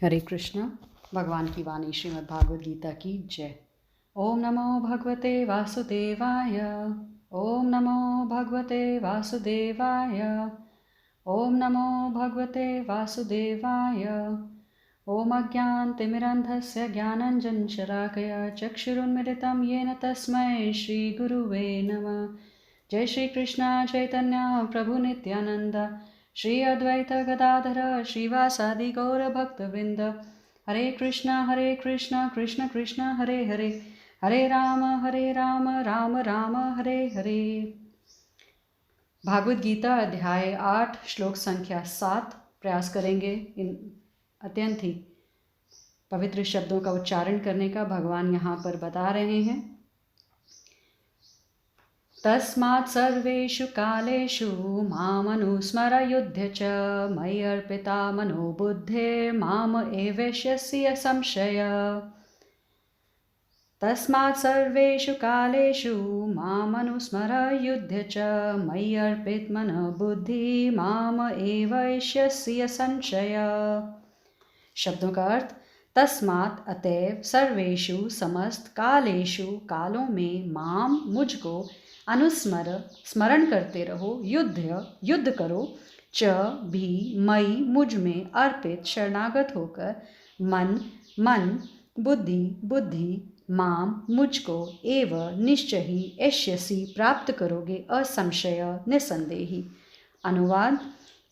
हरे कृष्णा। भगवान की वाणी श्रीमद् भागवत गीता की जय। ओम नमो भगवते वासुदेवाय। ओम नमो भगवते वासुदेवाय। ओम नमो भगवते वासुदेवाय। ओम अज्ञानतिमिरन्धस्य ज्ञानञ्जनशलाकया चक्षुरुन्मिलितं येन तस्मै श्रीगुरुवे नमः। जय श्री कृष्ण चैतन्य प्रभु नित्यानंद श्री अद्वैत गदाधर श्रीवासादि गौर भक्तवृंद। हरे कृष्ण कृष्ण कृष्ण हरे हरे, हरे राम राम राम हरे हरे। भागवत गीता अध्याय 8 श्लोक संख्या 7 प्रयास करेंगे इन अत्यंत ही पवित्र शब्दों का उच्चारण करने का भगवान यहाँ पर बता रहे हैं। तस्मात् सर्वेषु कालेषु मामनुस्मर युध्य च मयि अर्पिता मनो बुद्धे माम एवेष्यसि संशय। तस्मात् सर्वेषु कालेषु मामनुस्मर युध्य च मयि अर्पित मन बुद्धि माम एवेष्यसि संशय। शब्दों का अर्थ, तस्मात् अतएव सर्वेषु समस्त कालेषु कालों में माम मुझको अनुस्मर स्मरण करते रहो, युद्ध करो, च भी मई मुझ में अर्पित शरणागत होकर, मन बुद्धि माम मुझको एव निश्चय ही एष्यसि प्राप्त करोगे असंशय निसंदेही। अनुवाद,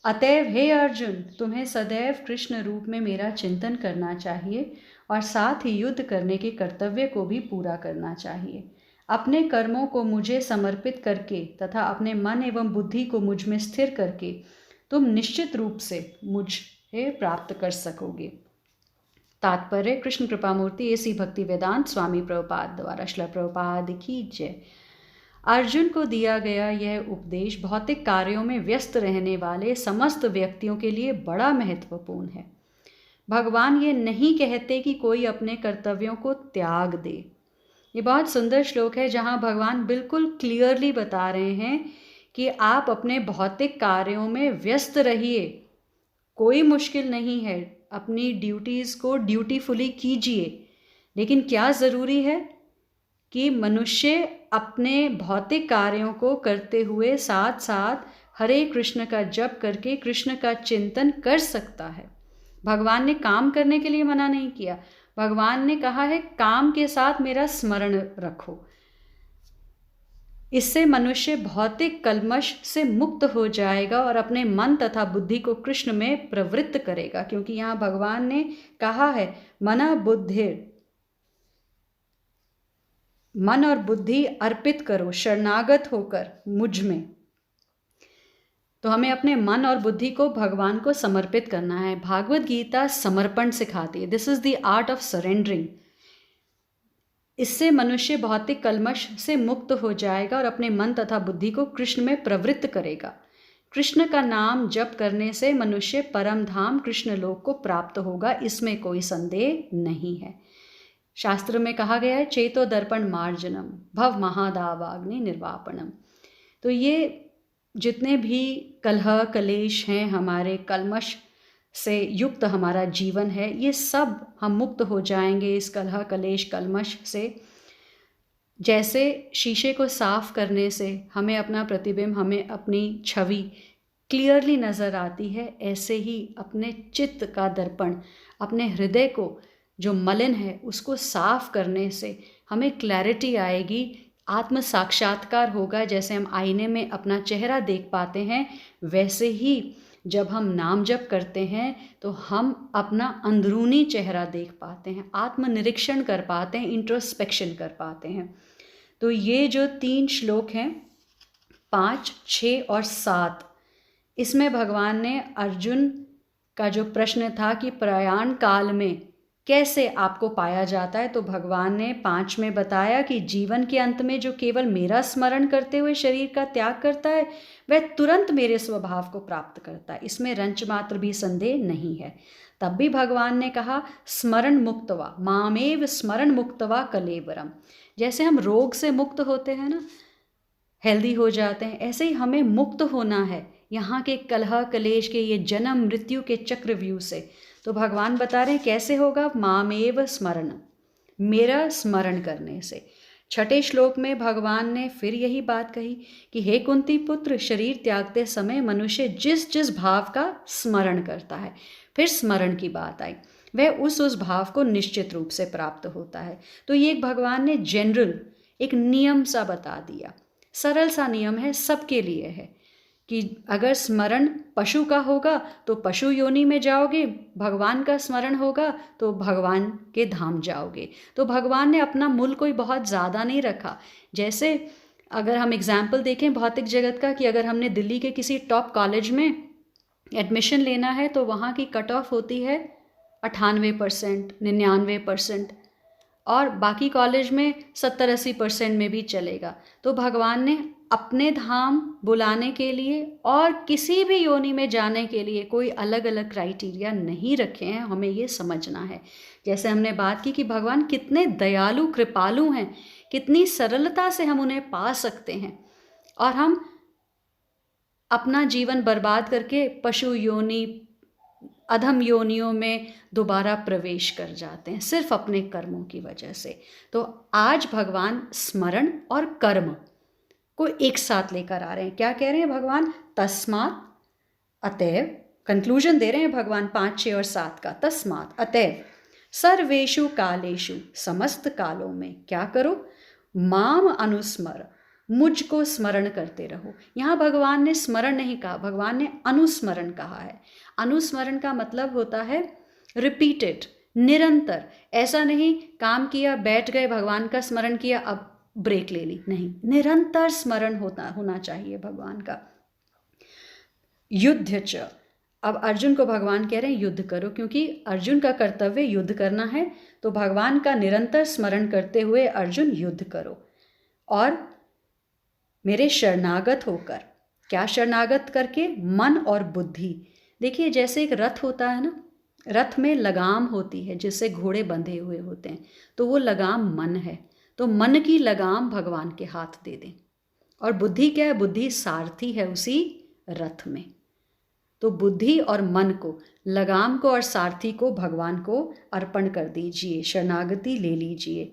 अतएव हे अर्जुन, तुम्हें सदैव कृष्ण रूप में मेरा चिंतन करना चाहिए और साथ ही युद्ध करने के कर्तव्य को भी पूरा करना चाहिए। अपने कर्मों को मुझे समर्पित करके तथा अपने मन एवं बुद्धि को मुझ में स्थिर करके तुम निश्चित रूप से मुझे प्राप्त कर सकोगे। तात्पर्य, कृष्ण कृपा मूर्ति एसी भक्ति वेदांत स्वामी प्रभुपाद द्वारा। श्रील प्रभुपाद की जय। अर्जुन को दिया गया यह उपदेश भौतिक कार्यों में व्यस्त रहने वाले समस्त व्यक्तियों के लिए बड़ा महत्वपूर्ण है। भगवान ये नहीं कहते कि कोई अपने कर्तव्यों को त्याग दे। ये बहुत सुंदर श्लोक है जहाँ भगवान बिल्कुल क्लियरली बता रहे हैं कि आप अपने भौतिक कार्यों में व्यस्त रहिए, कोई मुश्किल नहीं है, अपनी ड्यूटीज़ को ड्यूटीफुली कीजिए। लेकिन क्या ज़रूरी है कि मनुष्य अपने भौतिक कार्यों को करते हुए साथ साथ हरे कृष्ण का जप करके कृष्ण का चिंतन कर सकता है। भगवान ने काम करने के लिए मना नहीं किया। भगवान ने कहा है काम के साथ मेरा स्मरण रखो। इससे मनुष्य भौतिक कल्मश से मुक्त हो जाएगा और अपने मन तथा बुद्धि को कृष्ण में प्रवृत्त करेगा, क्योंकि यहाँ भगवान ने कहा है मन और बुद्धि अर्पित करो शरणागत होकर मुझ में। तो हमें अपने मन और बुद्धि को भगवान को समर्पित करना है। भागवत गीता समर्पण सिखाती है। This is the art of surrendering. इससे मनुष्य भौतिक कल्मश से मुक्त हो जाएगा और अपने मन तथा बुद्धि को कृष्ण में प्रवृत्त करेगा। कृष्ण का नाम जप करने से मनुष्य परम धाम कृष्ण लोक को प्राप्त होगा, इसमें कोई संदेह नहीं है। शास्त्र में कहा गया है, चेतो दर्पण मार्जनम भव महादावाग्नि निर्वापणम। तो ये जितने भी कलह कलेश हैं, हमारे कल्मश से युक्त हमारा जीवन है, ये सब हम मुक्त हो जाएंगे इस कलह कलेश कल्मश से। जैसे शीशे को साफ करने से हमें अपना प्रतिबिंब, हमें अपनी छवि क्लियरली नज़र आती है, ऐसे ही अपने चित्त का दर्पण, अपने हृदय को जो मलिन है उसको साफ करने से हमें क्लैरिटी आएगी, आत्म साक्षात्कार होगा। जैसे हम आईने में अपना चेहरा देख पाते हैं, वैसे ही जब हम नाम जप करते हैं तो हम अपना अंदरूनी चेहरा देख पाते हैं, आत्मनिरीक्षण कर पाते हैं, इंट्रोस्पेक्शन कर पाते हैं। तो ये जो 3 श्लोक हैं 5, 6 और 7, इसमें भगवान ने अर्जुन का जो प्रश्न था कि प्रयाण काल में कैसे आपको पाया जाता है, तो भगवान ने 5 में बताया कि जीवन के अंत में जो केवल मेरा स्मरण करते हुए शरीर का त्याग करता है वह तुरंत मेरे स्वभाव को प्राप्त करता है, इसमें रंच मात्र भी संदेह नहीं है। तब भी भगवान ने कहा स्मरण मुक्तवा मामेव स्मरण मुक्तवा कलेवरम। जैसे हम रोग से मुक्त होते हैं ना, हेल्दी हो जाते हैं, ऐसे ही हमें मुक्त होना है यहाँ के कलह कलेश के, ये जन्म मृत्यु के चक्रव्यूह से। तो भगवान बता रहे हैं कैसे होगा, मामेव स्मरण, मेरा स्मरण करने से। छठे श्लोक में भगवान ने फिर यही बात कही कि हे कुंती पुत्र, शरीर त्यागते समय मनुष्य जिस जिस भाव का स्मरण करता है, फिर स्मरण की बात आई, वह उस भाव को निश्चित रूप से प्राप्त होता है। तो ये एक भगवान ने जनरल एक नियम सा बता दिया, सरल सा नियम है, सबके लिए है कि अगर स्मरण पशु का होगा तो पशु योनि में जाओगे, भगवान का स्मरण होगा तो भगवान के धाम जाओगे। तो भगवान ने अपना मूल कोई बहुत ज़्यादा नहीं रखा। जैसे अगर हम एग्जाम्पल देखें भौतिक जगत का, कि अगर हमने दिल्ली के किसी टॉप कॉलेज में एडमिशन लेना है तो वहाँ की कट ऑफ होती है 98%, 99%, और बाकी कॉलेज में 70-80% में भी चलेगा। तो भगवान ने अपने धाम बुलाने के लिए और किसी भी योनि में जाने के लिए कोई अलग अलग क्राइटेरिया नहीं रखे हैं, हमें ये समझना है। जैसे हमने बात की कि भगवान कितने दयालु कृपालु हैं, कितनी सरलता से हम उन्हें पा सकते हैं, और हम अपना जीवन बर्बाद करके पशु योनि, अधम योनियों में दोबारा प्रवेश कर जाते हैं सिर्फ अपने कर्मों की वजह से। तो आज भगवान स्मरण और कर्म को एक साथ लेकर आ रहे हैं। क्या कह रहे हैं भगवान, तस्मात् अतएव, कंक्लूजन दे रहे हैं भगवान 5, 6 और 7 का। तस्मात् अतएव सर्वेषु कालेषु, समस्त कालों में क्या करो, माम अनुस्मर, मुझको स्मरण करते रहो। यहाँ भगवान ने स्मरण नहीं कहा, भगवान ने अनुस्मरण कहा है। अनुस्मरण का मतलब होता है रिपीटेड, निरंतर। ऐसा नहीं काम किया बैठ गए भगवान का स्मरण किया अब ब्रेक ले ली, नहीं, निरंतर स्मरण होना चाहिए भगवान का। युद्ध च, अब अर्जुन को भगवान कह रहे हैं युद्ध करो, क्योंकि अर्जुन का कर्तव्य युद्ध करना है। तो भगवान का निरंतर स्मरण करते हुए अर्जुन युद्ध करो, और मेरे शरणागत होकर, क्या शरणागत करके, मन और बुद्धि। देखिए जैसे एक रथ होता है ना, रथ में लगाम होती है जिससे घोड़े बंधे हुए होते हैं, तो वो लगाम मन है। तो मन की लगाम भगवान के हाथ दे दें, और बुद्धि क्या है, बुद्धि सारथी है उसी रथ में। तो बुद्धि और मन को, लगाम को और सारथी को भगवान को अर्पण कर दीजिए, शरणागति ले लीजिए।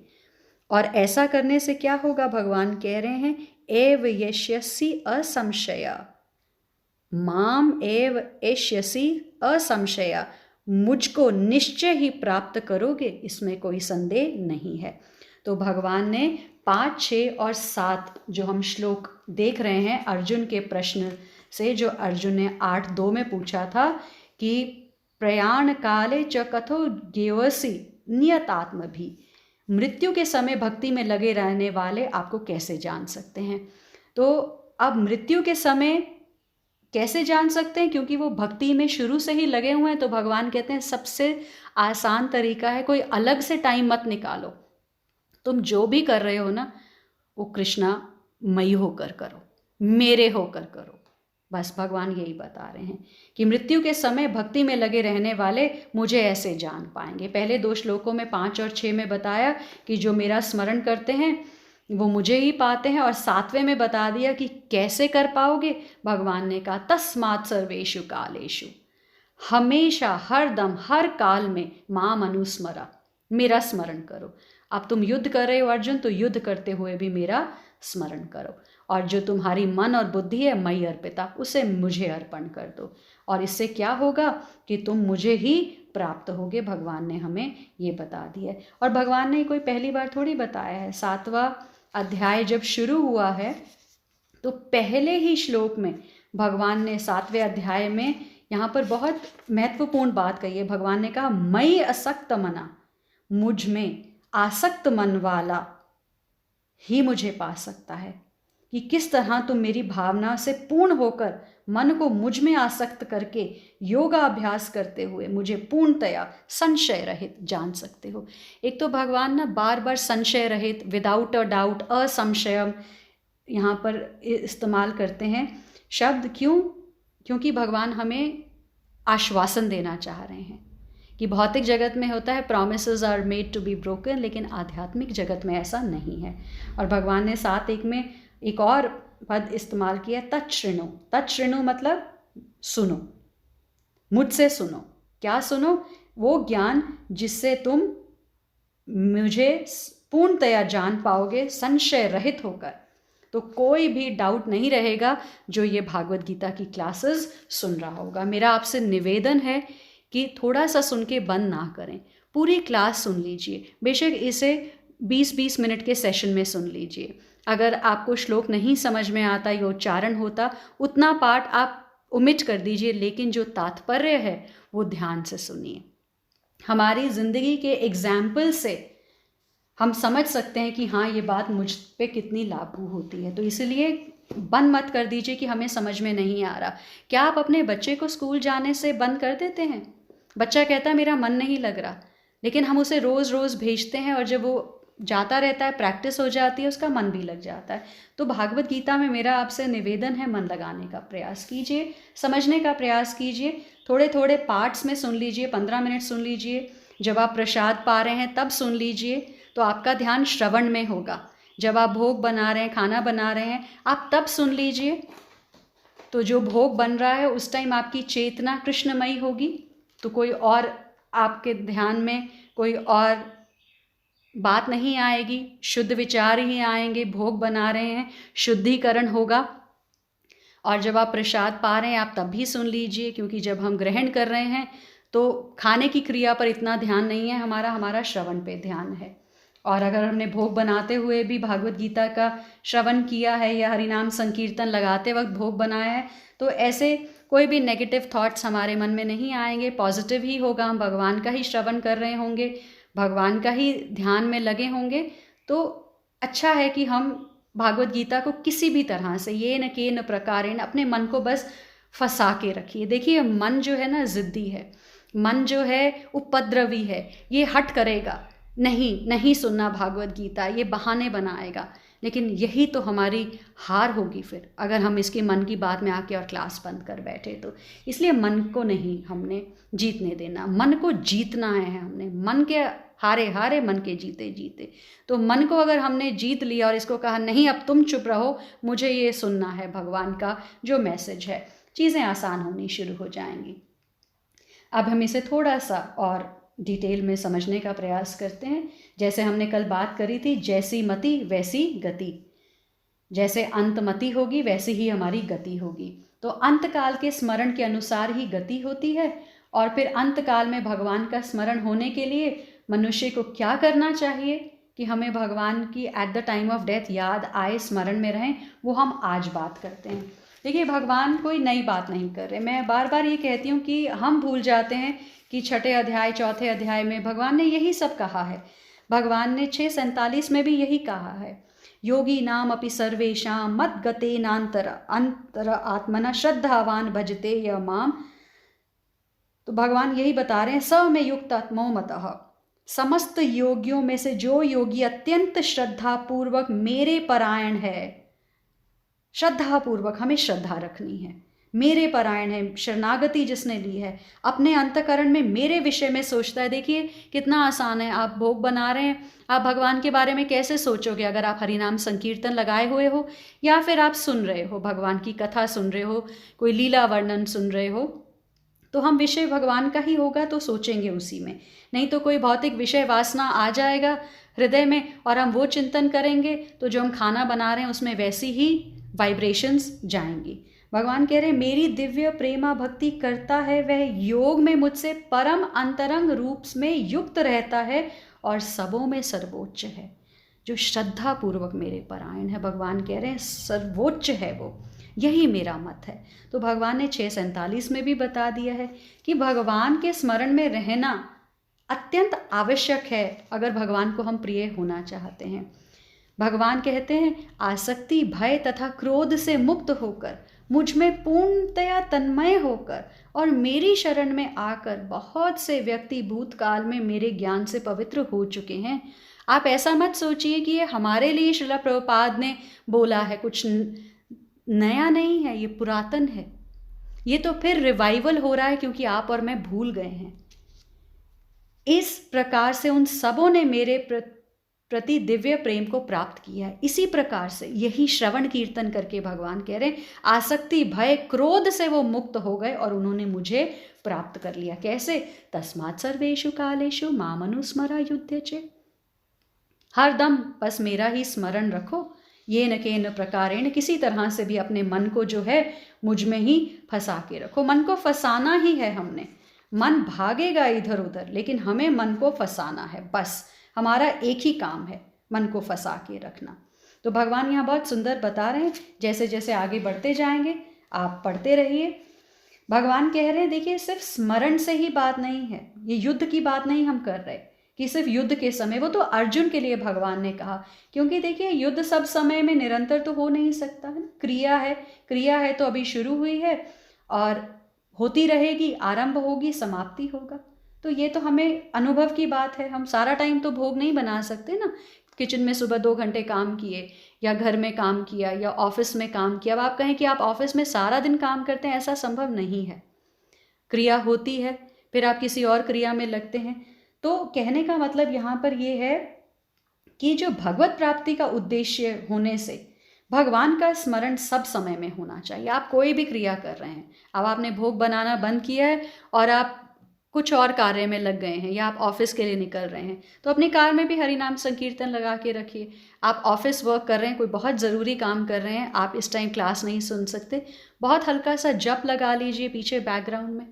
और ऐसा करने से क्या होगा, भगवान कह रहे हैं एव यस्यसि असंशया, माम एव एष्यसि असंशया, मुझको निश्चय ही प्राप्त करोगे, इसमें कोई संदेह नहीं है। तो भगवान ने 5, 6 और 7 जो हम श्लोक देख रहे हैं अर्जुन के प्रश्न से, जो अर्जुन ने 8:2 में पूछा था कि प्रयाण काले च कथो ज्ञेयसि नियतात्म भी, मृत्यु के समय भक्ति में लगे रहने वाले आपको कैसे जान सकते हैं। तो अब मृत्यु के समय कैसे जान सकते हैं, क्योंकि वो भक्ति में शुरू से ही लगे हुए हैं। तो भगवान कहते हैं सबसे आसान तरीका है, कोई अलग से टाइम मत निकालो, तुम जो भी कर रहे हो ना वो कृष्णा मई होकर करो, मेरे होकर करो। बस भगवान यही बता रहे हैं कि मृत्यु के समय भक्ति में लगे रहने वाले मुझे ऐसे जान पाएंगे। पहले 2 श्लोकों में 5 और 6 में बताया कि जो मेरा स्मरण करते हैं वो मुझे ही पाते हैं, और 7वें में बता दिया कि कैसे कर पाओगे। भगवान ने कहा तस्मात् सर्वेषु कालेषु, हमेशा हर दम हर काल में माम अनुस्मरा, मेरा स्मरण करो। अब तुम युद्ध कर रहे हो अर्जुन, तो युद्ध करते हुए भी मेरा स्मरण करो, और जो तुम्हारी मन और बुद्धि है मई अर्पिता, उसे मुझे अर्पण कर दो, और इससे क्या होगा कि तुम मुझे ही प्राप्त होगे। भगवान ने हमें ये बता दिया है, और भगवान ने कोई पहली बार थोड़ी बताया है। 7वां अध्याय जब शुरू हुआ है तो पहले ही श्लोक में भगवान ने 7वें अध्याय में यहाँ पर बहुत महत्वपूर्ण बात कही है। भगवान ने कहा मई असक्त मना, मुझ में आसक्त मन वाला ही मुझे पा सकता है। कि किस तरह तुम मेरी भावना से पूर्ण होकर मन को मुझ में आसक्त करके योगाभ्यास करते हुए मुझे पूर्णतया संशय रहित जान सकते हो। एक तो भगवान ना बार बार संशय रहित, विदाउट अ डाउट, असंशयम यहाँ पर इस्तेमाल करते हैं शब्द। क्यों? क्योंकि भगवान हमें आश्वासन देना चाह रहे हैं कि भौतिक जगत में होता है promises are made to be broken, लेकिन आध्यात्मिक जगत में ऐसा नहीं है। और भगवान ने 7:1 में एक और पद इस्तेमाल किया, तच्छृणु। तच्छृणु मतलब सुनो, मुझसे सुनो। क्या सुनो? वो ज्ञान जिससे तुम मुझे पूर्णतया जान पाओगे, संशय रहित होकर। तो कोई भी डाउट नहीं रहेगा जो ये भागवत गीता की क्लासेस सुन रहा होगा। मेरा आपसे निवेदन है कि थोड़ा सा सुन के बंद ना करें, पूरी क्लास सुन लीजिए। बेशक इसे 20-20 मिनट के सेशन में सुन लीजिए। अगर आपको श्लोक नहीं समझ में आता या उच्चारण होता, उतना पाठ आप ओमिट कर दीजिए, लेकिन जो तात्पर्य है वो ध्यान से सुनिए। हमारी ज़िंदगी के एग्जाम्पल से हम समझ सकते हैं कि हाँ, ये बात मुझ पे कितनी लागू होती है। तो इसलिए बंद मत कर दीजिए कि हमें समझ में नहीं आ रहा। क्या आप अपने बच्चे को स्कूल जाने से बंद कर देते हैं? बच्चा कहता है मेरा मन नहीं लग रहा, लेकिन हम उसे रोज़ रोज़ भेजते हैं और जब वो जाता रहता है, प्रैक्टिस हो जाती है, उसका मन भी लग जाता है। तो भागवत गीता में मेरा आपसे निवेदन है, मन लगाने का प्रयास कीजिए, समझने का प्रयास कीजिए। थोड़े थोड़े पार्ट्स में सुन लीजिए, 15 मिनट सुन लीजिए। जब आप प्रसाद पा रहे हैं तब सुन लीजिए, तो आपका ध्यान श्रवण में होगा। जब आप भोग बना रहे हैं, खाना बना रहे हैं, आप तब सुन लीजिए। तो जो भोग बन रहा है उस टाइम आपकी चेतना कृष्णमयी होगी, तो कोई और आपके ध्यान में कोई और बात नहीं आएगी, शुद्ध विचार ही आएंगे। भोग बना रहे हैं, शुद्धिकरण होगा। और जब आप प्रसाद पा रहे हैं आप तब भी सुन लीजिए, क्योंकि जब हम ग्रहण कर रहे हैं तो खाने की क्रिया पर इतना ध्यान नहीं है हमारा श्रवण पे ध्यान है। और अगर हमने भोग बनाते हुए भी भागवत गीता का श्रवण किया है या हरिनाम संकीर्तन लगाते वक्त भोग बनाया है, तो ऐसे कोई भी नेगेटिव थॉट्स हमारे मन में नहीं आएंगे, पॉजिटिव ही होगा। हम भगवान का ही श्रवण कर रहे होंगे, भगवान का ही ध्यान में लगे होंगे। तो अच्छा है कि हम भागवत गीता को किसी भी तरह से ये न के न प्रकारेण अपने मन को बस फंसा के रखिए। देखिए, मन जो है ना ज़िद्दी है, मन जो है उपद्रवी है, ये हट करेगा, नहीं सुनना भागवत गीता, ये बहाने बनाएगा। लेकिन यही तो हमारी हार होगी फिर, अगर हम इसके मन की बात में आके और क्लास बंद कर बैठे तो। इसलिए मन को नहीं हमने जीतने देना, मन को जीतना है हमने। मन के हारे हारे, मन के जीते जीते। तो मन को अगर हमने जीत लिया और इसको कहा नहीं अब तुम चुप रहो, मुझे ये सुनना है भगवान का जो मैसेज है, चीज़ें आसान होनी शुरू हो जाएंगी। अब हम इसे थोड़ा सा और डिटेल में समझने का प्रयास करते हैं। जैसे हमने कल बात करी थी, जैसी मति वैसी गति। जैसे अंतमति होगी वैसी ही हमारी गति होगी। तो अंतकाल के स्मरण के अनुसार ही गति होती है। और फिर अंतकाल में भगवान का स्मरण होने के लिए मनुष्य को क्या करना चाहिए कि हमें भगवान की at the time of death याद आए, स्मरण में रहें, वो हम आज बात करते हैं। देखिए, भगवान कोई नई बात नहीं कर रहे। मैं बार बार ये कहती हूँ कि हम भूल जाते हैं कि 6 अध्याय 4 अध्याय में भगवान ने यही सब कहा है। भगवान ने 6:47 में भी यही कहा है, योगी नाम अपि सर्वेषां मद गते नांतर अंतर आत्मना श्रद्धावान भजते य माम। तो भगवान यही बता रहे हैं, स में युक्त आत्मो मतः, समस्त योगियों में से जो योगी अत्यंत श्रद्धा पूर्वक मेरे परायण है, श्रद्धा पूर्वक हमें श्रद्धा रखनी है, मेरे परायण है, शरणागति जिसने ली है, अपने अंतःकरण में मेरे विषय में सोचता है। देखिए कितना आसान है। आप भोग बना रहे हैं, आप भगवान के बारे में कैसे सोचोगे अगर आप हरिनाम संकीर्तन लगाए हुए हो या फिर आप सुन रहे हो, भगवान की कथा सुन रहे हो, कोई लीला वर्णन सुन रहे हो, तो हम विषय भगवान का ही होगा तो सोचेंगे उसी में। नहीं तो कोई भौतिक विषय वासना आ जाएगा हृदय में और हम वो चिंतन करेंगे तो जो हम खाना बना रहे हैं उसमें वैसी ही वाइब्रेशंस जाएंगी। भगवान कह रहे हैं, मेरी दिव्य प्रेमा भक्ति करता है वह योग में मुझसे परम अंतरंग रूप में युक्त रहता है और सबों में सर्वोच्च है। जो श्रद्धा पूर्वक मेरे परायण है, भगवान कह रहे हैं सर्वोच्च है वो, यही मेरा मत है। तो भगवान ने 6:47 में भी बता दिया है कि भगवान के स्मरण में रहना अत्यंत आवश्यक है अगर भगवान को हम प्रिय होना चाहते हैं। भगवान कहते हैं, आसक्ति भय तथा क्रोध से मुक्त होकर, मुझ में पूर्णतया तन्मय होकर और मेरी शरण में आकर बहुत से व्यक्ति भूतकाल में मेरे ज्ञान से पवित्र हो चुके हैं। आप ऐसा मत सोचिए कि ये हमारे लिए श्रील प्रभुपाद ने बोला है, कुछ नया नहीं है, ये पुरातन है। ये तो फिर रिवाइवल हो रहा है क्योंकि आप और मैं भूल गए हैं। इस प्रकार से उन सबों ने मेरे प्रति दिव्य प्रेम को प्राप्त किया है। इसी प्रकार से यही श्रवण कीर्तन करके भगवान कह रहे हैं आसक्ति भय क्रोध से वो मुक्त हो गए और उन्होंने मुझे प्राप्त कर लिया। कैसे? तस्मात् सर्वेषु कालेषु मामनुस्मरा युध्यचे। हर दम बस मेरा ही स्मरण रखो, ये न के न प्रकारेण, किसी तरह से भी अपने मन को जो है मुझ में ही फंसा के रखो। मन को फंसाना ही है हमने, मन भागेगा इधर उधर, लेकिन हमें मन को फंसाना है। बस हमारा एक ही काम है, मन को फंसा के रखना। तो भगवान यहाँ बहुत सुंदर बता रहे हैं, जैसे जैसे आगे बढ़ते जाएंगे आप पढ़ते रहिए। भगवान कह रहे हैं देखिए सिर्फ स्मरण से ही बात नहीं है, ये युद्ध की बात नहीं हम कर रहे कि सिर्फ युद्ध के समय, वो तो अर्जुन के लिए भगवान ने कहा, क्योंकि देखिए युद्ध सब समय में निरंतर तो हो नहीं सकता है। क्रिया है तो अभी शुरू हुई है और होती रहेगी, आरंभ होगी, समाप्ति होगा। तो ये तो हमें अनुभव की बात है, हम सारा टाइम तो भोग नहीं बना सकते ना। किचन में सुबह 2 घंटे काम किए या घर में काम किया या ऑफिस में काम किया, अब आप कहें कि आप ऑफिस में सारा दिन काम करते हैं, ऐसा संभव नहीं है। क्रिया होती है, फिर आप किसी और क्रिया में लगते हैं। तो कहने का मतलब यहाँ पर ये है कि जो भगवत प्राप्ति का उद्देश्य होने से भगवान का स्मरण सब समय में होना चाहिए। आप कोई भी क्रिया कर रहे हैं, अब आपने भोग बनाना बंद किया है और आप कुछ और कार्य में लग गए हैं या आप ऑफिस के लिए निकल रहे हैं, तो अपनी कार में भी हरि नाम संकीर्तन लगा के रखिए। आप ऑफिस वर्क कर रहे हैं, कोई बहुत ज़रूरी काम कर रहे हैं, आप इस टाइम क्लास नहीं सुन सकते, बहुत हल्का सा जप लगा लीजिए पीछे बैकग्राउंड में,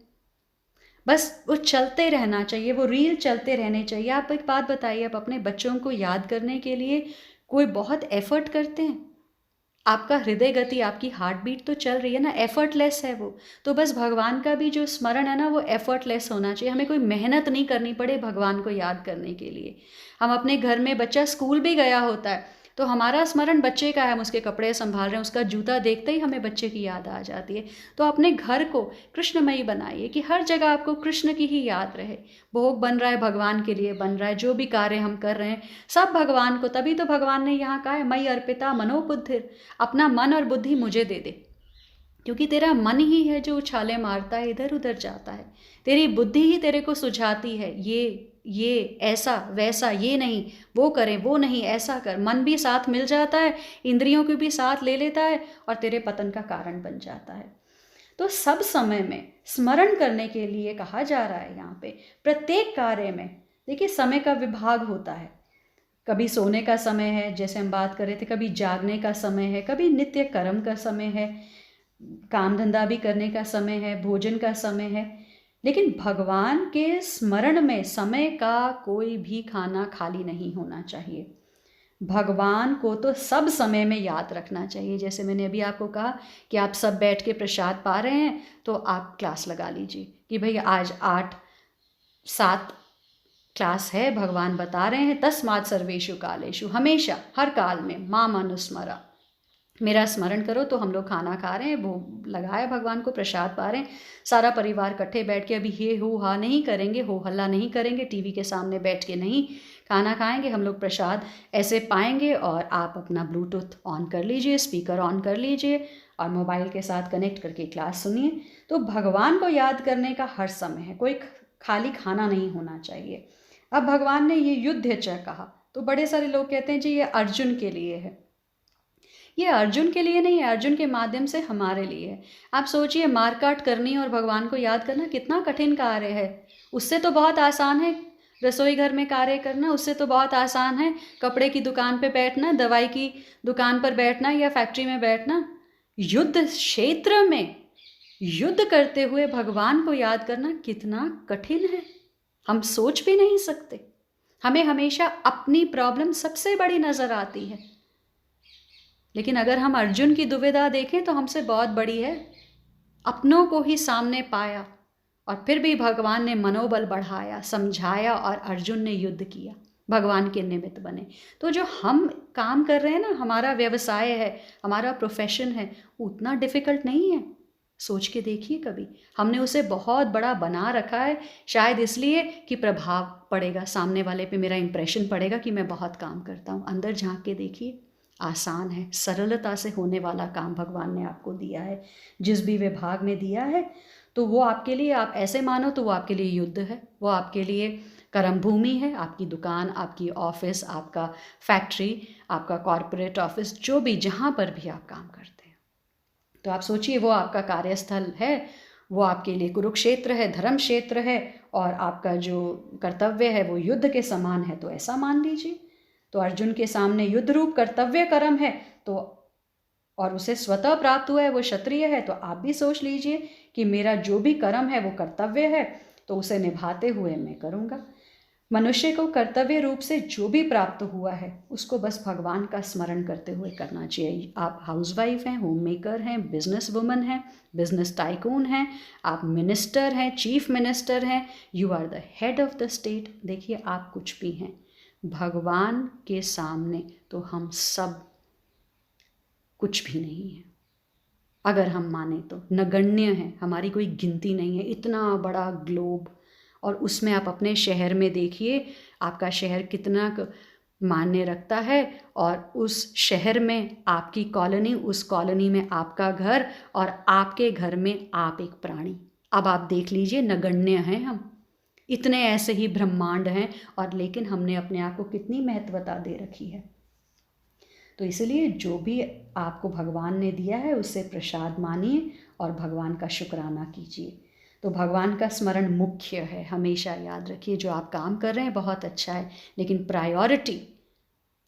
बस वो चलते रहना चाहिए, वो रील चलते रहने चाहिए। आप एक बात बताइए, आप अपने बच्चों को याद करने के लिए कोई बहुत एफर्ट करते हैं? आपका हृदय गति, आपकी हार्ट बीट तो चल रही है ना, एफर्टलेस है वो। तो बस भगवान का भी जो स्मरण है ना, वो एफर्टलेस होना चाहिए। हमें कोई मेहनत नहीं करनी पड़े भगवान को याद करने के लिए। हम अपने घर में, बच्चा स्कूल भी गया होता है तो हमारा स्मरण बच्चे का है, हम उसके कपड़े संभाल रहे हैं, उसका जूता देखते ही हमें बच्चे की याद आ जाती है। तो अपने घर को कृष्णमयी बनाइए कि हर जगह आपको कृष्ण की ही याद रहे। भोग बन रहा है भगवान के लिए बन रहा है, जो भी कार्य हम कर रहे हैं सब भगवान को। तभी तो भगवान ने यहाँ कहा है मयि अर्पिता मनोबुद्धिर, अपना मन और बुद्धि मुझे दे दे, क्योंकि तेरा मन ही है जो उछाले मारता है, इधर उधर जाता है। तेरी बुद्धि ही तेरे को सुझाती है ये ऐसा वैसा, ये नहीं वो करें, वो नहीं ऐसा कर। मन भी साथ मिल जाता है, इंद्रियों को भी साथ ले लेता है और तेरे पतन का कारण बन जाता है। तो सब समय में स्मरण करने के लिए कहा जा रहा है यहाँ पे। प्रत्येक कार्य में देखिए समय का विभाग होता है, कभी सोने का समय है जैसे हम बात कर रहे थे, कभी जागने का समय है, कभी नित्य कर्म का समय है, काम धंधा भी करने का समय है, भोजन का समय है। लेकिन भगवान के स्मरण में समय का कोई भी खाना खाली नहीं होना चाहिए। भगवान को तो सब समय में याद रखना चाहिए। जैसे मैंने अभी आपको कहा कि आप सब बैठ के प्रसाद पा रहे हैं तो आप क्लास लगा लीजिए कि भाई आज 8-7 क्लास है, भगवान बता रहे हैं तस्मात् सर्वेषु कालेषु, हमेशा हर काल में माम अनुस्मरा, मेरा स्मरण करो। तो हम लोग खाना खा रहे हैं, भोग लगाया भगवान को, प्रसाद पा रहे हैं, सारा परिवार इकट्ठे बैठ के अभी ये हो हा नहीं करेंगे, हो हल्ला नहीं करेंगे, टीवी के सामने बैठ के नहीं खाना खाएंगे, हम लोग प्रसाद ऐसे पाएंगे। और आप अपना ब्लूटूथ ऑन कर लीजिए, स्पीकर ऑन कर लीजिए और मोबाइल के साथ कनेक्ट करके क्लास सुनिए। तो भगवान को याद करने का हर समय है, कोई खाली खाना नहीं होना चाहिए। अब भगवान ने ये युद्ध च कहा तो बड़े सारे लोग कहते हैं जी ये अर्जुन के लिए है। ये अर्जुन के लिए नहीं है, अर्जुन के माध्यम से हमारे लिए है। आप सोचिए मारकाट करनी और भगवान को याद करना कितना कठिन कार्य है। उससे तो बहुत आसान है रसोई घर में कार्य करना, उससे तो बहुत आसान है कपड़े की दुकान पे बैठना, दवाई की दुकान पर बैठना या फैक्ट्री में बैठना। युद्ध क्षेत्र में युद्ध करते हुए भगवान को याद करना कितना कठिन है, हम सोच भी नहीं सकते। हमें हमेशा अपनी प्रॉब्लम सबसे बड़ी नजर आती है, लेकिन अगर हम अर्जुन की दुविधा देखें तो हमसे बहुत बड़ी है। अपनों को ही सामने पाया और फिर भी भगवान ने मनोबल बढ़ाया, समझाया और अर्जुन ने युद्ध किया, भगवान के निमित्त बने। तो जो हम काम कर रहे हैं ना, हमारा व्यवसाय है, हमारा प्रोफेशन है, उतना डिफिकल्ट नहीं है। सोच के देखिए कभी, हमने उसे बहुत बड़ा बना रखा है, शायद इसलिए कि प्रभाव पड़ेगा सामने वाले पे, मेरा इंप्रेशन पड़ेगा कि मैं बहुत काम करता हूँ। अंदर झांक के देखिए, आसान है, सरलता से होने वाला काम भगवान ने आपको दिया है। जिस भी विभाग में दिया है तो वो आपके लिए, आप ऐसे मानो तो वो आपके लिए युद्ध है, वो आपके लिए कर्म भूमि है आपकी दुकान, आपकी ऑफिस, आपका फैक्ट्री, आपका कॉरपोरेट ऑफिस, जो भी जहाँ पर भी आप काम करते हैं। तो आप सोचिए वो आपका कार्यस्थल है, वो आपके लिए कुरुक्षेत्र है, धर्म क्षेत्र है, और आपका जो कर्तव्य है वो युद्ध के समान है, तो ऐसा मान लीजिए। तो अर्जुन के सामने युद्ध रूप कर्तव्य कर्म है, तो और उसे स्वतः प्राप्त हुआ है, वो क्षत्रिय है, तो आप भी सोच लीजिए कि मेरा जो भी कर्म है वो कर्तव्य है, तो उसे निभाते हुए मैं करूँगा। मनुष्य को कर्तव्य रूप से जो भी प्राप्त हुआ है उसको बस भगवान का स्मरण करते हुए करना चाहिए। आप हाउसवाइफ हैं, होम मेकर हैं, बिजनेस वुमन हैं, बिजनेस टाइकून हैं, आप मिनिस्टर हैं, चीफ मिनिस्टर हैं, you are the head of the state. देखिए आप कुछ भी हैं, भगवान के सामने तो हम सब कुछ भी नहीं है। अगर हम माने तो नगण्य है, हमारी कोई गिनती नहीं है। इतना बड़ा ग्लोब, और उसमें आप अपने शहर में देखिए आपका शहर कितना मान्य रखता है, और उस शहर में आपकी कॉलोनी, उस कॉलोनी में आपका घर, और आपके घर में आप एक प्राणी। अब आप देख लीजिए नगण्य हैं हम, इतने ऐसे ही ब्रह्मांड हैं, और लेकिन हमने अपने आप को कितनी महत्वता दे रखी है। तो इसलिए जो भी आपको भगवान ने दिया है उससे प्रसाद मानिए और भगवान का शुक्राना कीजिए। तो भगवान का स्मरण मुख्य है, हमेशा याद रखिए। जो आप काम कर रहे हैं बहुत अच्छा है, लेकिन प्रायोरिटी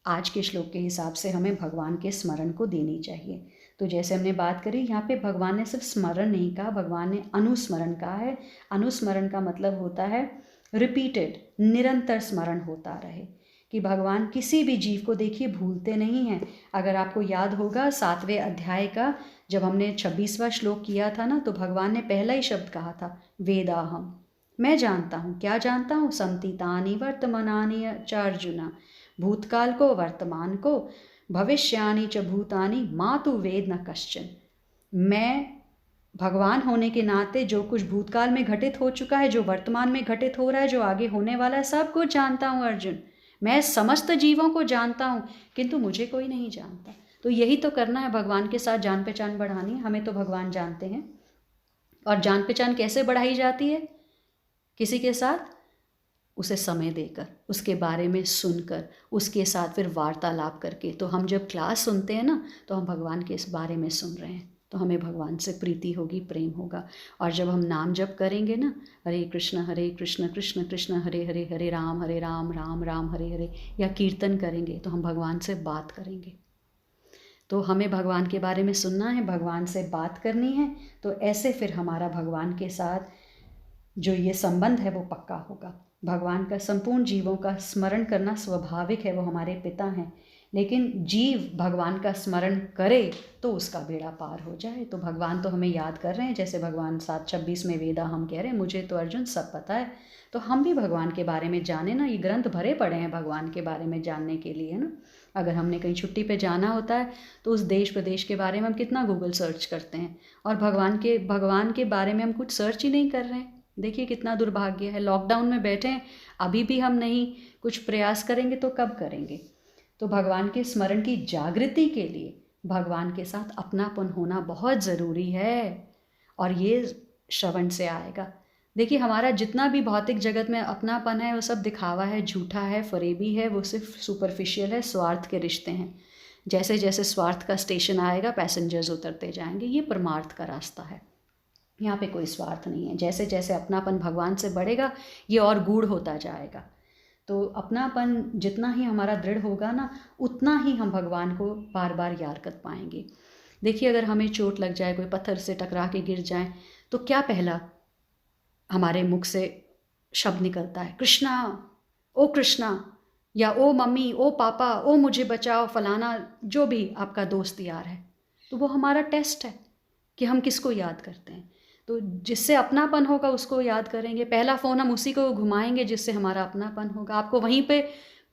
आज के श्लोक के हिसाब से हमें भगवान के स्मरण को देनी चाहिए। तो जैसे हमने बात करी, यहाँ पे भगवान ने सिर्फ स्मरण नहीं कहा, भगवान ने अनुस्मरण कहा है। अनुस्मरण का मतलब होता है रिपीटेड, निरंतर स्मरण होता रहे, कि भगवान किसी भी जीव को देखिए भूलते नहीं हैं। अगर आपको याद होगा 7वें अध्याय का जब हमने 26वां श्लोक किया था ना, तो भगवान ने पहला ही शब्द कहा था वेदाहम, मैं जानता हूँ। क्या जानता हूँ? संतीतानि वर्तमानानि च अर्जुन, भूतकाल को, वर्तमान को, भविष्यानि च भूतानि मा तु वेद न कश्चन। मैं भगवान होने के नाते जो कुछ भूतकाल में घटित हो चुका है, जो वर्तमान में घटित हो रहा है, जो आगे होने वाला है, सब कुछ जानता हूँ अर्जुन। मैं समस्त जीवों को जानता हूँ, किंतु मुझे कोई नहीं जानता। तो यही तो करना है, भगवान के साथ जान पहचान बढ़ानी है। हमें तो भगवान जानते हैं, और जान पहचान कैसे बढ़ाई जाती है? किसी के साथ उसे समय देकर, उसके बारे में सुनकर, उसके साथ फिर वार्तालाप करके। तो हम जब क्लास सुनते हैं ना, तो हम भगवान के इस बारे में सुन रहे हैं, तो हमें भगवान से प्रीति होगी, प्रेम होगा। और जब हम नाम जप करेंगे ना, हरे कृष्ण कृष्ण कृष्ण हरे हरे, हरे राम राम राम हरे हरे, या कीर्तन करेंगे, तो हम भगवान से बात करेंगे। तो हमें भगवान के बारे में सुनना है, भगवान से बात करनी है। तो ऐसे फिर हमारा भगवान के साथ जो ये संबंध है वो पक्का होगा। भगवान का संपूर्ण जीवों का स्मरण करना स्वाभाविक है, वो हमारे पिता हैं। लेकिन जीव भगवान का स्मरण करे तो उसका बेड़ा पार हो जाए। तो भगवान तो हमें याद कर रहे हैं, जैसे भगवान 7:26 में वेदा हम कह रहे हैं, मुझे तो अर्जुन सब पता है। तो हम भी भगवान के बारे में जाने ना, ये ग्रंथ भरे पड़े हैं भगवान के बारे में जानने के लिए, है ना। अगर हमने कहीं छुट्टी पे जाना होता है तो उस देश प्रदेश के बारे में हम कितना गूगल सर्च करते हैं, और भगवान के बारे में हम कुछ सर्च ही नहीं कर रहे हैं। देखिए कितना दुर्भाग्य है। लॉकडाउन में बैठे हैं, अभी भी हम नहीं कुछ प्रयास करेंगे तो कब करेंगे। तो भगवान के स्मरण की जागृति के लिए भगवान के साथ अपनापन होना बहुत ज़रूरी है, और ये श्रवण से आएगा। देखिए हमारा जितना भी भौतिक जगत में अपनापन है वो सब दिखावा है, झूठा है, फरेबी है, वो सिर्फ सुपरफिशियल है, स्वार्थ के रिश्ते हैं। जैसे जैसे स्वार्थ का स्टेशन आएगा पैसेंजर्स उतरते जाएंगे, ये परमार्थ का रास्ता है। यहाँ पे कोई स्वार्थ नहीं है। जैसे जैसे अपनापन भगवान से बढ़ेगा ये और गूढ़ होता जाएगा। तो अपनापन जितना ही हमारा दृढ़ होगा ना, उतना ही हम भगवान को बार बार याद कर पाएंगे। देखिए अगर हमें चोट लग जाए, कोई पत्थर से टकरा के गिर जाए, तो क्या पहला हमारे मुख से शब्द निकलता है? कृष्णा, ओ कृष्णा, या ओ मम्मी, ओ पापा, ओ मुझे बचाओ, फलाना जो भी आपका दोस्त यार है। तो वो हमारा टेस्ट है कि हम किसको याद करते हैं। तो जिससे अपनापन होगा उसको याद करेंगे। पहला फ़ोन हम उसी को घुमाएंगे जिससे हमारा अपनापन होगा। आपको वहीं पे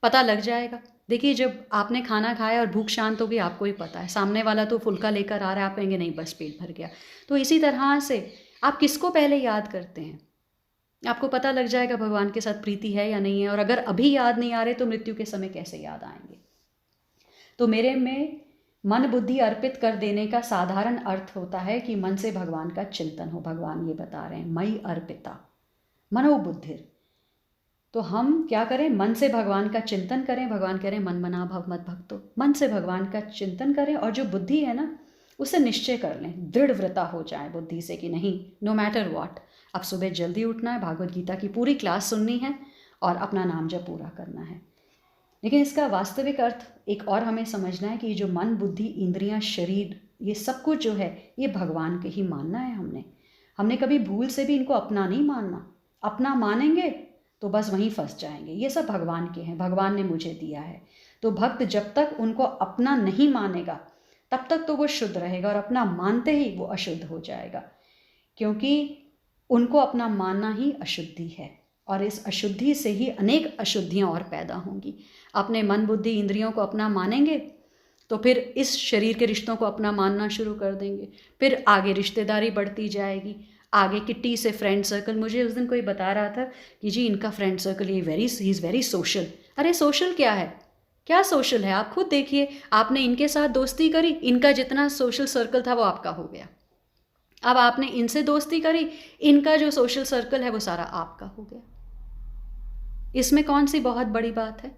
पता लग जाएगा। देखिए जब आपने खाना खाया और भूख शांत होगी, आपको ही पता है। सामने वाला तो फुल्का लेकर आ रहा है, आप कहेंगे नहीं बस पेट भर गया। तो इसी तरह से आप किसको पहले याद करते हैं, आपको पता लग जाएगा भगवान के साथ प्रीति है या नहीं है। और अगर अभी याद नहीं आ रहे तो मृत्यु के समय कैसे याद आएंगे। तो मेरे में मन बुद्धि अर्पित कर देने का साधारण अर्थ होता है कि मन से भगवान का चिंतन हो। भगवान ये बता रहे हैं, मई अर्पिता मनोबुद्धिर, तो हम क्या करें, मन से भगवान का चिंतन करें। भगवान कह रहे हैं मन मना भव मत भक्तो, मन से भगवान का चिंतन करें और जो बुद्धि है ना उसे निश्चय कर लें, दृढ़ व्रता हो जाए बुद्धि से कि नहीं, नो मैटर व्हाट, अब सुबह जल्दी उठना है, भागवत गीता की पूरी क्लास सुननी है और अपना नाम जप पूरा करना है। लेकिन इसका वास्तविक अर्थ एक और हमें समझना है कि ये जो मन बुद्धि इंद्रियां शरीर ये सब कुछ जो है ये भगवान के ही मानना है। हमने कभी भूल से भी इनको अपना नहीं मानना। अपना मानेंगे तो बस वहीं फंस जाएंगे। ये सब भगवान के हैं, भगवान ने मुझे दिया है। तो भक्त जब तक उनको अपना नहीं मानेगा तब तक तो वो शुद्ध रहेगा, और अपना मानते ही वो अशुद्ध हो जाएगा, क्योंकि उनको अपना मानना ही अशुद्धि है, और इस अशुद्धि से ही अनेक अशुद्धियाँ और पैदा होंगी। अपने मन बुद्धि इंद्रियों को अपना मानेंगे तो फिर इस शरीर के रिश्तों को अपना मानना शुरू कर देंगे, फिर आगे रिश्तेदारी बढ़ती जाएगी, आगे किट्टी से फ्रेंड सर्कल। मुझे उस दिन कोई बता रहा था कि जी इनका friend circle he is very social. अरे सोशल क्या है, क्या सोशल है? आप खुद देखिए, आपने इनके साथ दोस्ती करी, इनका जितना सोशल सर्कल था वो आपका हो गया। अब आपने इनसे दोस्ती करी, इनका जो सोशल सर्कल है वो सारा आपका हो गया। इसमें कौन सी बहुत बड़ी बात है?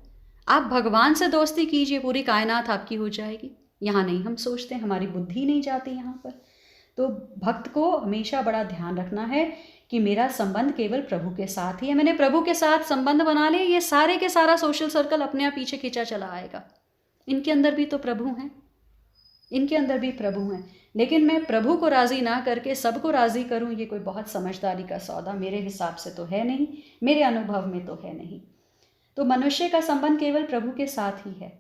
आप भगवान से दोस्ती कीजिए, पूरी कायनात आपकी हो जाएगी। यहाँ नहीं हम सोचते, हमारी बुद्धि नहीं जाती यहाँ पर। तो भक्त को हमेशा बड़ा ध्यान रखना है कि मेरा संबंध केवल प्रभु के साथ ही है। मैंने प्रभु के साथ संबंध बना लिया, ये सारे के सारा सोशल सर्कल अपने आप पीछे खींचा चला आएगा। इनके अंदर भी तो प्रभु हैं, इनके अंदर भी प्रभु हैं, लेकिन मैं प्रभु को राज़ी ना करके सबको राज़ी करूं, ये कोई बहुत समझदारी का सौदा मेरे हिसाब से तो है नहीं, मेरे अनुभव में तो है नहीं। तो मनुष्य का संबंध केवल प्रभु के साथ ही है।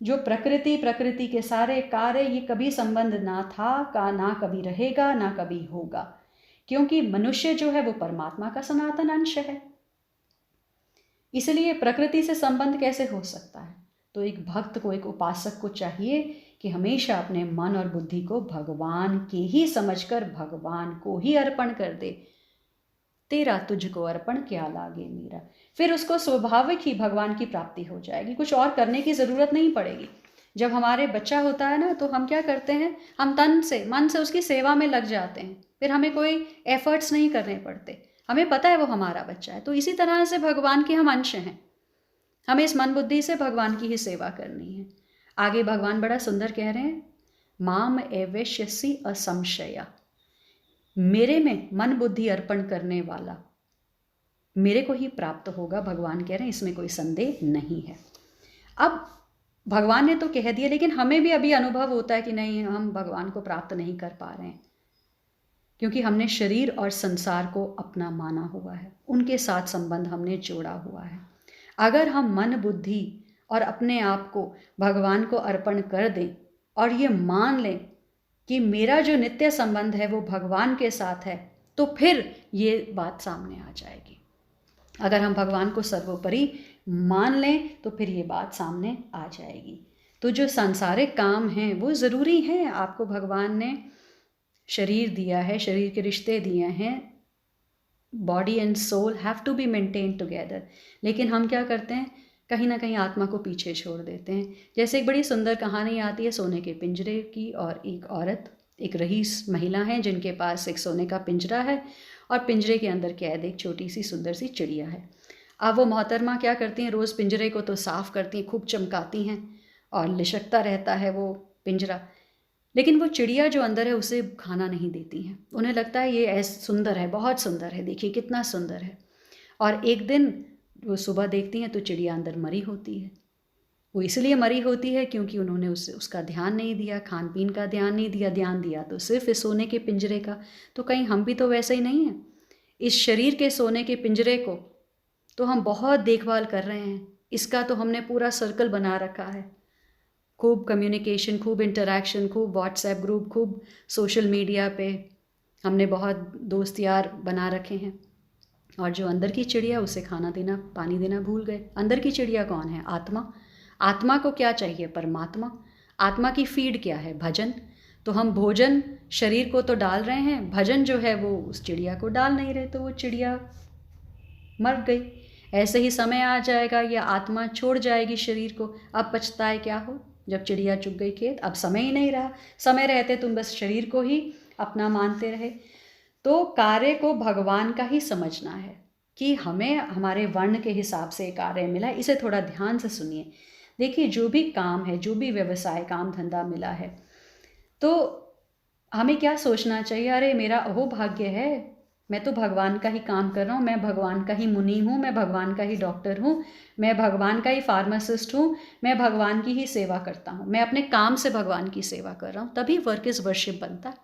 जो प्रकृति के सारे कार्य, ये कभी संबंध ना था, ना कभी रहेगा, ना कभी होगा, क्योंकि मनुष्य जो है वो परमात्मा का सनातन अंश है। इसलिए प्रकृति से संबंध कैसे हो सकता है? तो एक भक्त को, एक उपासक को चाहिए कि हमेशा अपने मन और बुद्धि को भगवान के ही समझकर भगवान को ही अर्पण कर दे। तेरा तुझको अर्पण क्या लागे मेरा, फिर उसको स्वाभाविक ही भगवान की प्राप्ति हो जाएगी, कुछ और करने की ज़रूरत नहीं पड़ेगी। जब हमारे बच्चा होता है ना तो हम क्या करते हैं, हम तन से मन से उसकी सेवा में लग जाते हैं, फिर हमें कोई एफर्ट्स नहीं करने पड़ते, हमें पता है वो हमारा बच्चा है। तो इसी तरह से भगवान के हम अंश हैं, हमें इस मन बुद्धि से भगवान की ही सेवा करनी है। आगे भगवान बड़ा सुंदर कह रहे हैं, माम एवेश्यसि असंशया, मेरे में मन बुद्धि अर्पण करने वाला मेरे को ही प्राप्त होगा। भगवान कह रहे हैं, इसमें कोई संदेह नहीं है। अब भगवान ने तो कह दिया, लेकिन हमें भी अभी अनुभव होता है कि नहीं, हम भगवान को प्राप्त नहीं कर पा रहे हैं, क्योंकि हमने शरीर और संसार को अपना माना हुआ है, उनके साथ संबंध हमने जोड़ा हुआ है। अगर हम मन बुद्धि और अपने आप को भगवान को अर्पण कर दें और ये मान लें कि मेरा जो नित्य संबंध है वो भगवान के साथ है, तो फिर ये बात सामने आ जाएगी। अगर हम भगवान को सर्वोपरि मान लें तो फिर ये बात सामने आ जाएगी। तो जो सांसारिक काम हैं वो ज़रूरी हैं, आपको भगवान ने शरीर दिया है, शरीर के रिश्ते दिए हैं, body and soul have to be maintain together, लेकिन हम क्या करते हैं, कहीं ना कहीं आत्मा को पीछे छोड़ देते हैं। जैसे एक बड़ी सुंदर कहानी आती है सोने के पिंजरे की, और एक औरत, एक रईस महिला है जिनके पास एक सोने का पिंजरा है और पिंजरे के अंदर कैद एक छोटी सी सुंदर सी चिड़िया है। अब वो मोहतरमा क्या करती हैं, रोज़ पिंजरे को तो साफ़ करती हैं, खूब चमकाती हैं और लिशकता रहता है वो पिंजरा, लेकिन वो चिड़िया जो अंदर है उसे खाना नहीं देती हैं। उन्हें लगता है ये ऐसा सुंदर है, बहुत सुंदर है, देखिए कितना सुंदर है। और एक दिन वो सुबह देखती हैं तो चिड़िया अंदर मरी होती है। वो इसलिए मरी होती है क्योंकि उन्होंने उसका ध्यान नहीं दिया, खान पीन का ध्यान नहीं दिया, ध्यान दिया तो सिर्फ इस सोने के पिंजरे का। तो कहीं हम भी तो वैसे ही नहीं हैं? इस शरीर के सोने के पिंजरे को तो हम बहुत देखभाल कर रहे हैं, इसका तो हमने पूरा सर्कल बना रखा है, खूब कम्युनिकेशन, खूब इंटरेक्शन, खूब व्हाट्सएप ग्रुप, खूब सोशल मीडिया पे हमने बहुत दोस्त यार बना रखे हैं। और जो अंदर की चिड़िया, उसे खाना देना पानी देना भूल गए। अंदर की चिड़िया कौन है? आत्मा। आत्मा को क्या चाहिए? परमात्मा। आत्मा की फीड क्या है? भजन। तो हम भोजन शरीर को तो डाल रहे हैं, भजन जो है वो उस चिड़िया को डाल नहीं रहे, तो वो चिड़िया मर गई। ऐसे ही समय आ जाएगा, या आत्मा छोड़ जाएगी शरीर को। अब पछताए क्या हो, जब चिड़िया चुग गई खेत, अब समय ही नहीं रहा। समय रहते तुम बस शरीर को ही अपना मानते रहे। तो कार्य को भगवान का ही समझना है। कि हमें हमारे वर्ण के हिसाब से कार्य मिला, इसे थोड़ा ध्यान से सुनिए। देखिए, जो भी काम है, जो भी व्यवसाय, काम धंधा मिला है, तो हमें क्या सोचना चाहिए, अरे मेरा अहोभाग्य है, मैं तो भगवान का ही काम कर रहा हूँ, मैं भगवान का ही मुनि हूँ, मैं भगवान का ही डॉक्टर हूँ, मैं भगवान का ही फार्मासिस्ट हूँ, मैं भगवान की ही सेवा करता हूँ, मैं अपने काम से भगवान की सेवा कर रहा हूँ, तभी वर्क इज़ वर्शिप बनता है।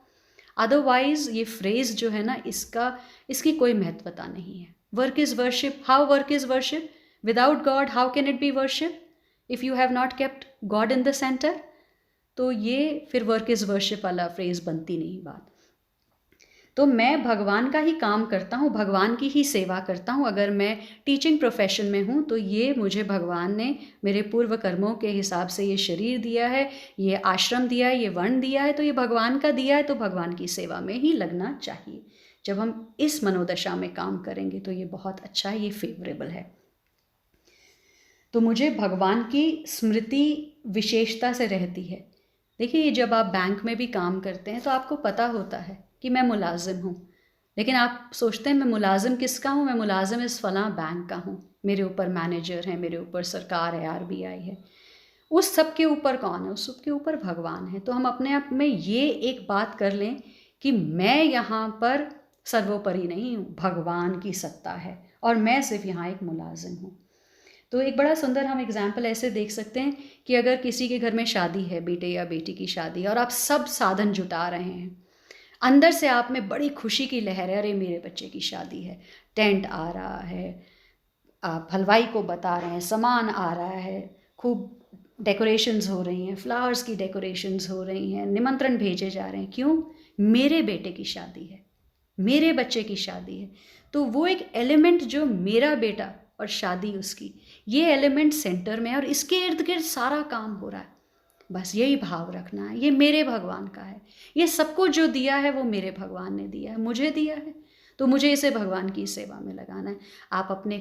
अदरवाइज ये फ्रेज जो है ना, इसकी कोई महत्वता नहीं है। Work is worship, how work is worship? Without God how can it be worship if you have not kept God in the centre? तो ये फिर वर्क इज़ वर्शिप वाला फ्रेज बनती नहीं बात। तो मैं भगवान का ही काम करता हूँ, भगवान की ही सेवा करता हूँ। अगर मैं टीचिंग प्रोफेशन में हूँ तो ये मुझे भगवान ने मेरे पूर्व कर्मों के हिसाब से ये शरीर दिया है, ये आश्रम दिया है, ये वर्ण दिया है, तो ये भगवान का दिया है, तो भगवान की सेवा में ही लगना चाहिए। जब हम इस मनोदशा में काम करेंगे तो ये बहुत अच्छा है, ये फेवरेबल है। तो मुझे भगवान की स्मृति विशेषता से रहती है। देखिए, जब आप बैंक में भी काम करते हैं तो आपको पता होता है कि मैं मुलाजिम हूँ, लेकिन आप सोचते हैं मैं मुलाजिम किसका हूँ? मैं मुलाजिम इस फलां बैंक का हूँ, मेरे ऊपर मैनेजर है, मेरे ऊपर सरकार है, RBI है। उस सब के ऊपर कौन है? उस सब के ऊपर भगवान है। तो हम अपने आप में ये एक बात कर लें कि मैं यहाँ पर सर्वोपरि नहीं हूँ, भगवान की सत्ता है और मैं सिर्फ यहाँ एक मुलाजिम हूँ। तो एक बड़ा सुंदर हम एग्जाम्पल ऐसे देख सकते हैं कि अगर किसी के घर में शादी है, बेटे या बेटी की शादी, और आप सब साधन जुटा रहे हैं, अंदर से आप में बड़ी खुशी की लहर है, अरे मेरे बच्चे की शादी है, टेंट आ रहा है, आप हलवाई को बता रहे हैं, सामान आ रहा है, खूब डेकोरेशंस हो रही हैं, फ्लावर्स की डेकोरेशंस हो रही हैं, निमंत्रण भेजे जा रहे हैं। क्यों? मेरे बेटे की शादी है, मेरे बच्चे की शादी है। तो वो एक एलिमेंट जो मेरा बेटा और शादी उसकी, ये एलिमेंट सेंटर में है और इसके इर्द गिर्द सारा काम हो रहा है। बस यही भाव रखना है, ये मेरे भगवान का है, ये सबको जो दिया है वो मेरे भगवान ने दिया है, मुझे दिया है, तो मुझे इसे भगवान की सेवा में लगाना है। आप अपने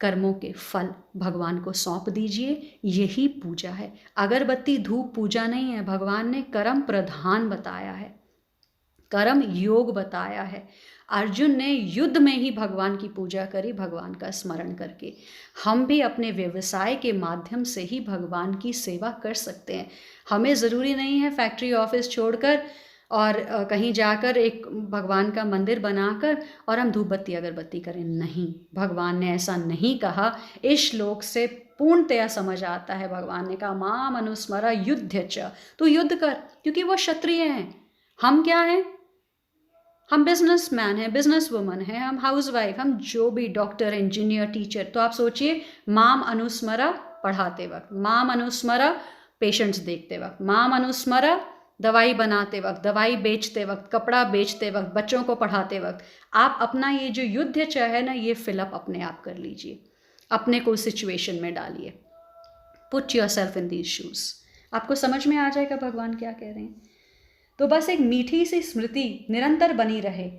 कर्मों के फल भगवान को सौंप दीजिए, यही पूजा है। अगरबत्ती धूप पूजा नहीं है, भगवान ने कर्म प्रधान बताया है, कर्म योग बताया है। अर्जुन ने युद्ध में ही भगवान की पूजा करी, भगवान का स्मरण करके। हम भी अपने व्यवसाय के माध्यम से ही भगवान की सेवा कर सकते हैं। हमें ज़रूरी नहीं है फैक्ट्री ऑफिस छोड़कर और कहीं जाकर एक भगवान का मंदिर बनाकर और हम धूप बत्ती अगरबत्ती करें। नहीं, भगवान ने ऐसा नहीं कहा। इस श्लोक से पूर्णतया समझ आता है, भगवान ने कहा माम अनुस्मर युद्ध च, तू युद्ध कर, क्योंकि वो क्षत्रिय हैं। हम क्या हैं? हम बिजनेसमैन हैं, बिजनेस वुमन हैं, हम हाउसवाइफ, हम जो भी डॉक्टर, इंजीनियर, टीचर। तो आप सोचिए, माम अनुस्मरा पढ़ाते वक्त, माम अनुस्मरा पेशेंट्स देखते वक्त, माम अनुस्मरा दवाई बनाते वक्त, दवाई बेचते वक्त, कपड़ा बेचते वक्त, बच्चों को पढ़ाते वक्त। आप अपना ये जो युद्ध चाहे ना, ये फिलअप अपने आप कर लीजिए, अपने को सिचुएशन में डालिए। Put your self in these shoes. आपको समझ में आ जाएगा भगवान क्या कह रहे हैं। तो बस एक मीठी सी स्मृति निरंतर बनी रहे,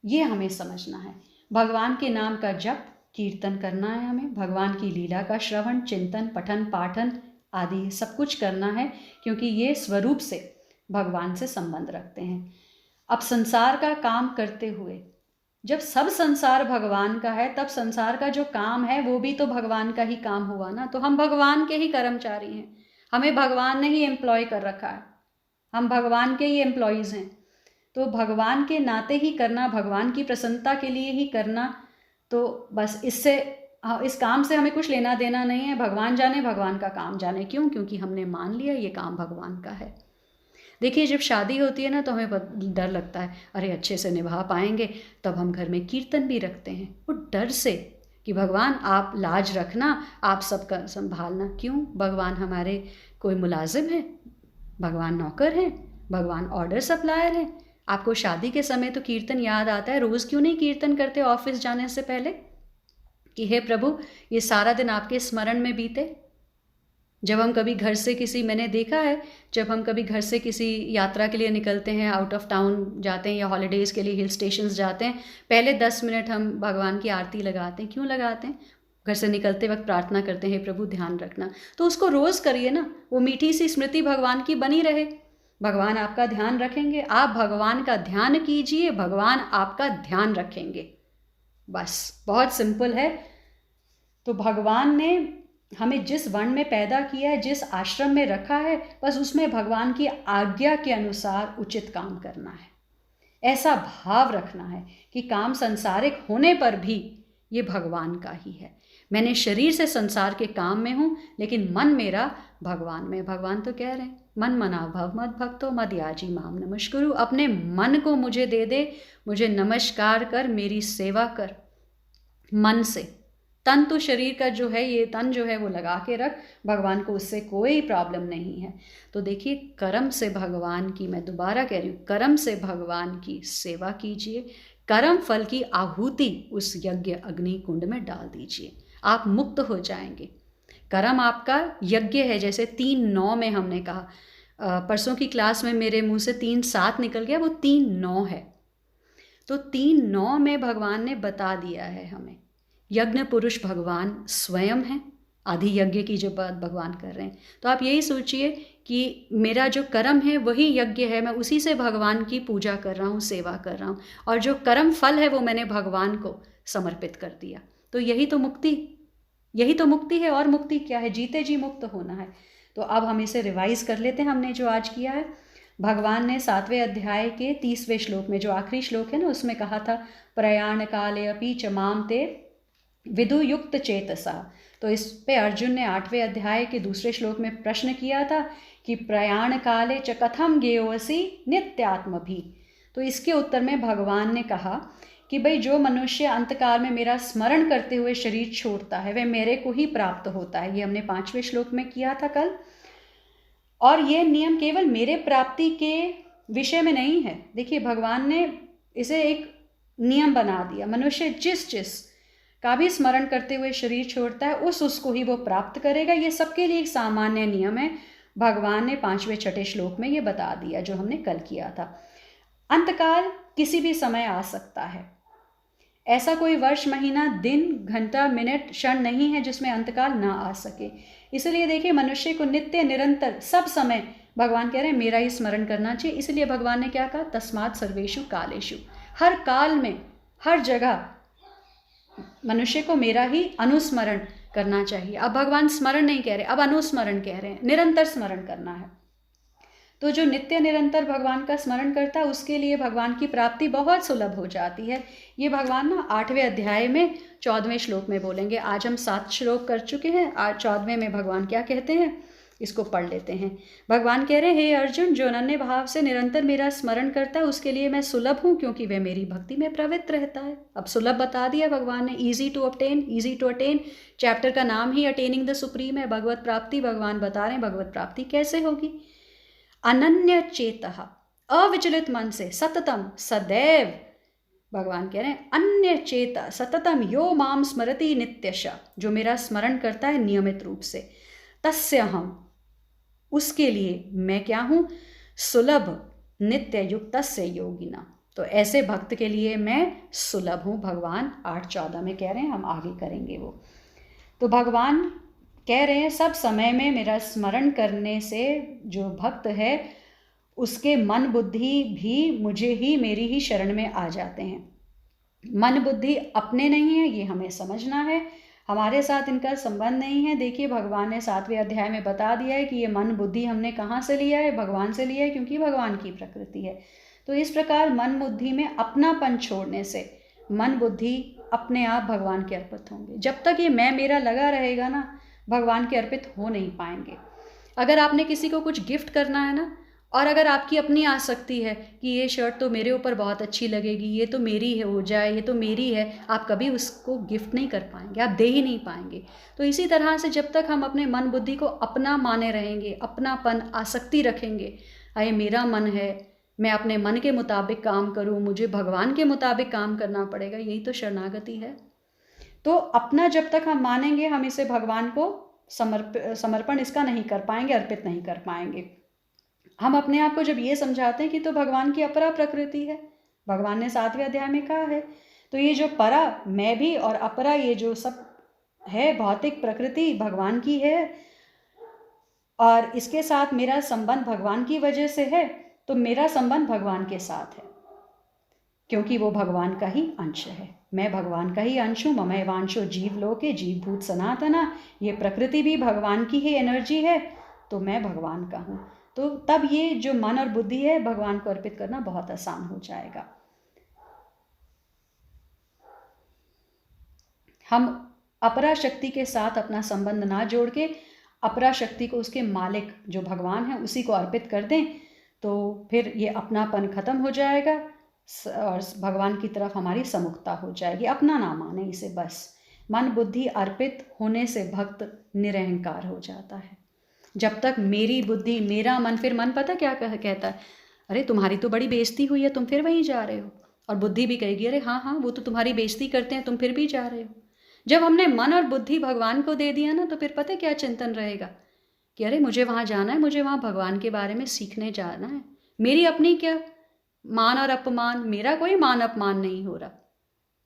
ये हमें समझना है। भगवान के नाम का जप कीर्तन करना है हमें, भगवान की लीला का श्रवण, चिंतन, पठन, पाठन आदि सब कुछ करना है, क्योंकि ये स्वरूप से भगवान से संबंध रखते हैं। अब संसार का काम करते हुए, जब सब संसार भगवान का है, तब संसार का जो काम है वो भी तो भगवान का ही काम हुआ ना। तो हम भगवान के ही कर्मचारी हैं, हमें भगवान ने ही एम्प्लॉय कर रखा है, हम भगवान के ही एम्प्लॉयज़ हैं। तो भगवान के नाते ही करना, भगवान की प्रसन्नता के लिए ही करना। तो बस इस काम से हमें कुछ लेना देना नहीं है। भगवान जाने, भगवान का काम जाने। क्यों? क्योंकि हमने मान लिया ये काम भगवान का है। देखिए, जब शादी होती है ना तो हमें डर लगता है, अरे अच्छे से निभा पाएंगे, तब हम घर में कीर्तन भी रखते हैं वो डर से कि भगवान आप लाज रखना, आप सबका संभालना। क्यों? भगवान हमारे कोई मुलाजिम है? भगवान नौकर हैं? भगवान ऑर्डर सप्लायर हैं? आपको शादी के समय तो कीर्तन याद आता है, रोज़ क्यों नहीं कीर्तन करते ऑफिस जाने से पहले कि हे प्रभु ये सारा दिन आपके स्मरण में बीते। जब हम कभी घर से किसी, मैंने देखा है, जब हम कभी घर से किसी यात्रा के लिए निकलते हैं, आउट ऑफ टाउन जाते हैं या हॉलीडेज़ के लिए हिल स्टेशंस जाते हैं, पहले 10 मिनट हम भगवान की आरती लगाते हैं। क्यों लगाते हैं? घर से निकलते वक्त प्रार्थना करते हैं, हे प्रभु ध्यान रखना। तो उसको रोज़ करिए ना, वो मीठी सी स्मृति भगवान की बनी रहे। भगवान आपका ध्यान रखेंगे, आप भगवान का ध्यान कीजिए, भगवान आपका ध्यान रखेंगे। बस बहुत सिंपल है। तो भगवान ने हमें जिस वर्ण में पैदा किया है, जिस आश्रम में रखा है, बस उसमें भगवान की आज्ञा के अनुसार उचित काम करना है। ऐसा भाव रखना है कि काम सांसारिक होने पर भी ये भगवान का ही है। मैंने शरीर से संसार के काम में हूँ, लेकिन मन मेरा भगवान में। भगवान तो कह रहे हैं मन मना भव मद भक्तो मद याजी माम नमस्कुरु। अपने मन को मुझे दे दे, मुझे नमस्कार कर, मेरी सेवा कर मन से। तन तो शरीर का जो है, ये तन जो है वो लगा के रख, भगवान को उससे कोई प्रॉब्लम नहीं है। तो देखिए, कर्म से भगवान की, मैं दोबारा कह रही हूँ, कर्म से भगवान की सेवा कीजिए, कर्म फल की आहुति उस यज्ञ अग्नि कुंड में डाल दीजिए, आप मुक्त हो जाएंगे। कर्म आपका यज्ञ है, जैसे 3-9 में हमने कहा। परसों की क्लास में मेरे मुंह से 3-7 निकल गया, वो 3-9 है। तो 3-9 में भगवान ने बता दिया है हमें, यज्ञ पुरुष भगवान स्वयं है। आदि यज्ञ की जो बात भगवान कर रहे हैं, तो आप यही सोचिए कि मेरा जो कर्म है वही यज्ञ है, मैं उसी से भगवान की पूजा कर रहा हूँ, सेवा कर रहा हूँ, और जो कर्म फल है वो मैंने भगवान को समर्पित कर दिया। तो यही तो मुक्ति है। और मुक्ति क्या है? जीते जी मुक्त होना है। तो अब हम इसे रिवाइज कर लेते हैं, हमने जो आज किया है। भगवान ने 7वें अध्याय के 30वें श्लोक में, जो आखिरी श्लोक है ना, उसमें कहा था प्रयाण काले अपि च माम ते विदुयुक्त चेतसा। तो इस पे अर्जुन ने 8वें अध्याय के दूसरे श्लोक में प्रश्न किया था कि प्रयाण काले च कथम गेयोसि नित्यात्म भी। तो इसके उत्तर में भगवान ने कहा कि भाई, जो मनुष्य अंतकाल में मेरा स्मरण करते हुए शरीर छोड़ता है वह मेरे को ही प्राप्त होता है। ये हमने 5वें श्लोक में किया था कल। और ये नियम केवल मेरे प्राप्ति के विषय में नहीं है। देखिए, भगवान ने इसे एक नियम बना दिया, मनुष्य जिस का भी स्मरण करते हुए शरीर छोड़ता है उसको ही वो प्राप्त करेगा। ये सबके लिए एक सामान्य नियम है। भगवान ने 5वें-6ठे श्लोक में ये बता दिया, जो हमने कल किया था। अंतकाल किसी भी समय आ सकता है। ऐसा कोई वर्ष, महीना, दिन, घंटा, मिनट, क्षण नहीं है जिसमें अंतकाल ना आ सके। इसलिए देखिए, मनुष्य को नित्य निरंतर सब समय भगवान कह रहे हैं मेरा ही स्मरण करना चाहिए। इसलिए भगवान ने क्या कहा? तस्मात् सर्वेषु कालेषु। हर काल में, हर जगह मनुष्य को मेरा ही अनुस्मरण करना चाहिए। अब भगवान स्मरण नहीं कह रहे, अब अनुस्मरण कह रहे हैं, निरंतर स्मरण करना है। तो जो नित्य निरंतर भगवान का स्मरण करता है उसके लिए भगवान की प्राप्ति बहुत सुलभ हो जाती है। ये भगवान ना 8वें अध्याय में 14वें श्लोक में बोलेंगे। आज हम 7 श्लोक कर चुके हैं, आज 14वें में भगवान क्या कहते हैं इसको पढ़ लेते हैं। भगवान कह रहे हैं, हे अर्जुन, जो अनन्य भाव से निरंतर मेरा स्मरण करता है उसके लिए मैं सुलभ हूँ, क्योंकि वह मेरी भक्ति में प्रवृत्त रहता है। अब सुलभ बता दिया भगवान ने, easy to obtain, easy to attain. Chapter का नाम ही अटेनिंग द सुप्रीम है, भगवत प्राप्ति। भगवान बता रहे हैं भगवत प्राप्ति कैसे होगी। अनन्य चेतः, अविचलित मन से, सततम, सदैव। भगवान कह रहे हैं अन्य चेता सततम यो माम स्मरति नित्यशः, जो मेरा स्मरण करता है नियमित रूप से, तस्य हम, उसके लिए मैं क्या हूँ? सुलभ नित्य युक्तस्य योगिना। तो ऐसे भक्त के लिए मैं सुलभ हूँ, भगवान 8:14 में कह रहे हैं। हम आगे करेंगे वो। तो भगवान कह रहे हैं सब समय में मेरा स्मरण करने से जो भक्त है उसके मन बुद्धि भी मुझे ही, मेरी ही शरण में आ जाते हैं। मन बुद्धि अपने नहीं है, ये हमें समझना है, हमारे साथ इनका संबंध नहीं है। देखिए, भगवान ने 7वें अध्याय में बता दिया है कि ये मन बुद्धि हमने कहाँ से लिया है? भगवान से लिया है, क्योंकि भगवान की प्रकृति है। तो इस प्रकार मन बुद्धि में अपनापन छोड़ने से मन बुद्धि अपने आप भगवान के अर्पित होंगे। जब तक ये मैं मेरा लगा रहेगा ना, भगवान के अर्पित हो नहीं पाएंगे। अगर आपने किसी को कुछ गिफ्ट करना है ना, और अगर आपकी अपनी आसक्ति है कि ये शर्ट तो मेरे ऊपर बहुत अच्छी लगेगी, ये तो मेरी है, हो जाए, ये तो मेरी है, आप कभी उसको गिफ्ट नहीं कर पाएंगे, आप दे ही नहीं पाएंगे। तो इसी तरह से जब तक हम अपने मन बुद्धि को अपना माने रहेंगे, अपनापन, आसक्ति रखेंगे, अरे मेरा मन है, मैं अपने मन के मुताबिक काम करूं, मुझे भगवान के मुताबिक काम करना पड़ेगा, यही तो शरणागति है। तो अपना जब तक हम मानेंगे, हम इसे भगवान को समर्पण इसका नहीं कर पाएंगे, अर्पित नहीं कर पाएंगे। हम अपने आप को जब ये समझाते हैं कि तो भगवान की अपरा प्रकृति है, भगवान ने 7वें अध्याय में कहा है, तो ये जो परा, मैं भी, और अपरा, ये जो सब है भौतिक प्रकृति भगवान की है, और इसके साथ मेरा संबंध भगवान की वजह से है, तो मेरा संबंध भगवान के साथ है। क्योंकि वो भगवान का ही अंश है। मैं भगवान का ही अंश हूँ। ममैवांशो जीवलोके जीवभूत सनातना, ये प्रकृति भी भगवान की ही एनर्जी है, तो मैं भगवान का हूँ। तो तब ये जो मन और बुद्धि है भगवान को अर्पित करना बहुत आसान हो जाएगा। हम अपरा शक्ति के साथ अपना संबंध ना जोड़ के अपरा शक्ति को उसके मालिक जो भगवान है उसी को अर्पित कर दें, तो फिर ये अपनापन खत्म हो जाएगा और भगवान की तरफ हमारी समुखता हो जाएगी। अपना ना माने इसे, बस मन बुद्धि अर्पित होने से भक्त निरहंकार हो जाता है। जब तक मेरी बुद्धि मेरा मन, फिर मन पता क्या कहता है, अरे तुम्हारी तो बड़ी बेइज्जती हुई है, तुम फिर वहीं जा रहे हो। और बुद्धि भी कहेगी अरे हाँ हाँ वो तो तुम्हारी बेइज्जती करते हैं, तुम फिर भी जा रहे हो। जब हमने मन और बुद्धि भगवान को दे दिया ना, तो फिर पता क्या चिंतन रहेगा कि अरे मुझे वहाँ जाना है, मुझे वहाँ भगवान के बारे में सीखने जाना है। मेरी अपनी क्या मान और अपमान, मेरा कोई मान अपमान नहीं हो रहा,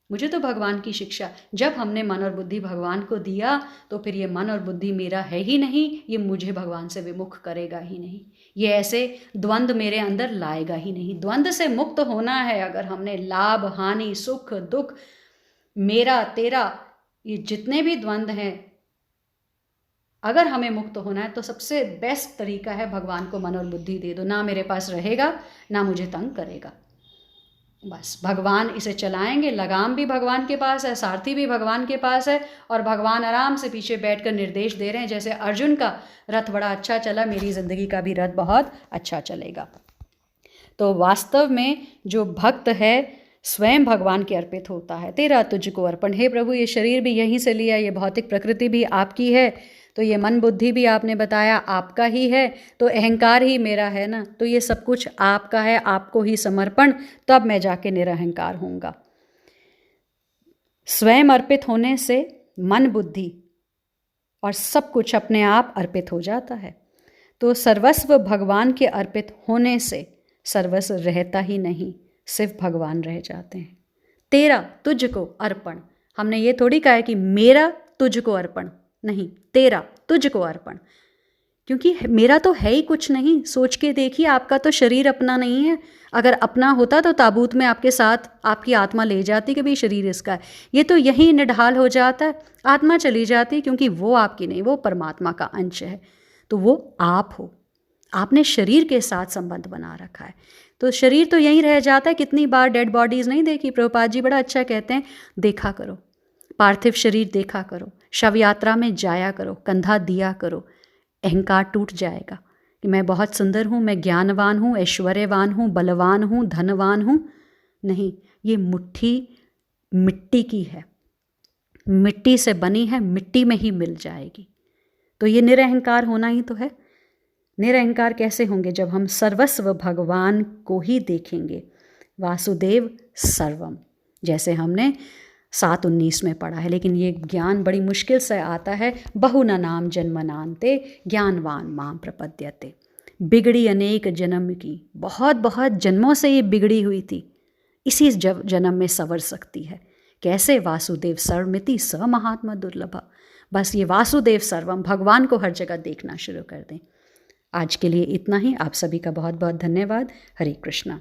मुझे तो भगवान की शिक्षा। जब हमने मन और बुद्धि भगवान को दिया तो फिर ये मन और बुद्धि मेरा है ही नहीं, ये मुझे भगवान से विमुख करेगा ही नहीं, ये ऐसे द्वंद्व मेरे अंदर लाएगा ही नहीं। द्वंद्व से मुक्त होना है अगर हमने लाभ हानि सुख दुख मेरा तेरा ये जितने भी द्वंद्व हैं, अगर हमें मुक्त होना है तो सबसे बेस्ट तरीका है भगवान को मन और बुद्धि दे दो। ना मेरे पास रहेगा ना मुझे तंग करेगा, बस भगवान इसे चलाएंगे। लगाम भी भगवान के पास है, सारथी भी भगवान के पास है, और भगवान आराम से पीछे बैठकर निर्देश दे रहे हैं। जैसे अर्जुन का रथ बड़ा अच्छा चला, मेरी ज़िंदगी का भी रथ बहुत अच्छा चलेगा। तो वास्तव में जो भक्त है स्वयं भगवान के अर्पित होता है। तेरा तुझको अर्पण, हे प्रभु ये शरीर भी यहीं से लिया, ये भौतिक प्रकृति भी आपकी है, तो ये मन बुद्धि भी आपने बताया आपका ही है, तो अहंकार ही मेरा है ना, तो ये सब कुछ आपका है, आपको ही समर्पण, तब मैं जाके निरहंकार होऊंगा। स्वयं अर्पित होने से मन बुद्धि और सब कुछ अपने आप अर्पित हो जाता है। तो सर्वस्व भगवान के अर्पित होने से सर्वस्व रहता ही नहीं, सिर्फ भगवान रह जाते हैं। तेरा तुझको अर्पण, हमने ये थोड़ी कहा है कि मेरा तुझको अर्पण, नहीं, तेरा तुझको अर्पण, क्योंकि मेरा तो है ही कुछ नहीं। सोच के देखिए, आपका तो शरीर अपना नहीं है। अगर अपना होता तो ताबूत में आपके साथ आपकी आत्मा ले जाती कि भाई शरीर इसका है। ये तो यहीं निढाल हो जाता है, आत्मा चली जाती, क्योंकि वो आपकी नहीं, वो परमात्मा का अंश है, तो वो आप हो। आपने शरीर के साथ संबंध बना रखा है, तो शरीर तो यहीं रह जाता है। कितनी बार डेड बॉडीज़ नहीं देखी, प्रभुपाद जी बड़ा अच्छा कहते हैं, देखा करो पार्थिव शरीर, देखा करो, शव यात्रा में जाया करो, कंधा दिया करो, अहंकार टूट जाएगा कि मैं बहुत सुंदर हूँ, मैं ज्ञानवान हूँ, ऐश्वर्यवान हूँ, बलवान हूँ, धनवान हूँ। नहीं, ये मुट्ठी मिट्टी की है, मिट्टी से बनी है, मिट्टी में ही मिल जाएगी। तो ये निरअहंकार होना ही तो है। निरअहंकार कैसे होंगे? जब हम सर्वस्व भगवान को ही देखेंगे। वासुदेव सर्वम, जैसे हमने 7:19 में पढ़ा है, लेकिन ये ज्ञान बड़ी मुश्किल से आता है। बहुना नाम जन्मनान्ते ज्ञानवान माम प्रपद्यते। बिगड़ी अनेक जन्म की, बहुत बहुत जन्मों से ये बिगड़ी हुई थी, इसी जन्म में संवर सकती है। कैसे? वासुदेव सर्वमिति स महात्मा दुर्लभ। बस ये वासुदेव सर्वम, भगवान को हर जगह देखना शुरू कर दें। आज के लिए इतना ही। आप सभी का बहुत बहुत धन्यवाद। हरे कृष्णा।